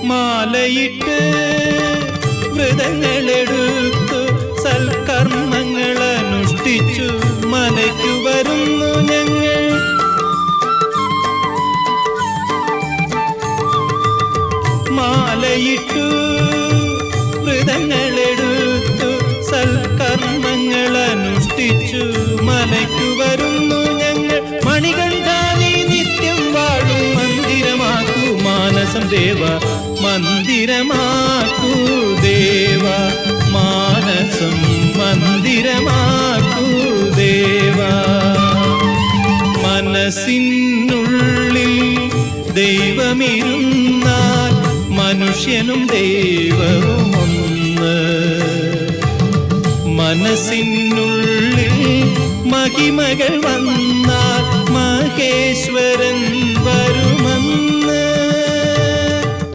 മാലയിട്ട് വ്രതങ്ങളെടുത്തു സൽക്കർമ്മങ്ങൾ അനുഷ്ഠിച്ചു മലയ്ക്കു വരുന്നു ഞങ്ങൾ. മാലയിട്ടു വ്രതങ്ങളെടുത്തു സൽക്കർമ്മങ്ങൾ അനുഷ്ഠിച്ചു മലയ്ക്കു വരുന്നു ഞങ്ങൾ. മണികണ്ഠാനി നിത്യം വാഴും മന്ദിരമാക്കൂ മാനസം ദേവ, മന്ദിരമാക്കൂ ദേവ, മാനസം മന്ദിരമാക്കൂ ദേവ. മനസ്സിനുള്ളിൽ ദൈവമിരുന്നാൽ മനുഷ്യനും ദൈവവും ഒന്ന്. മനസ്സിനുള്ളിൽ മഹിമകൾ വന്നാൽ മഹേശ്വരൻ വരും.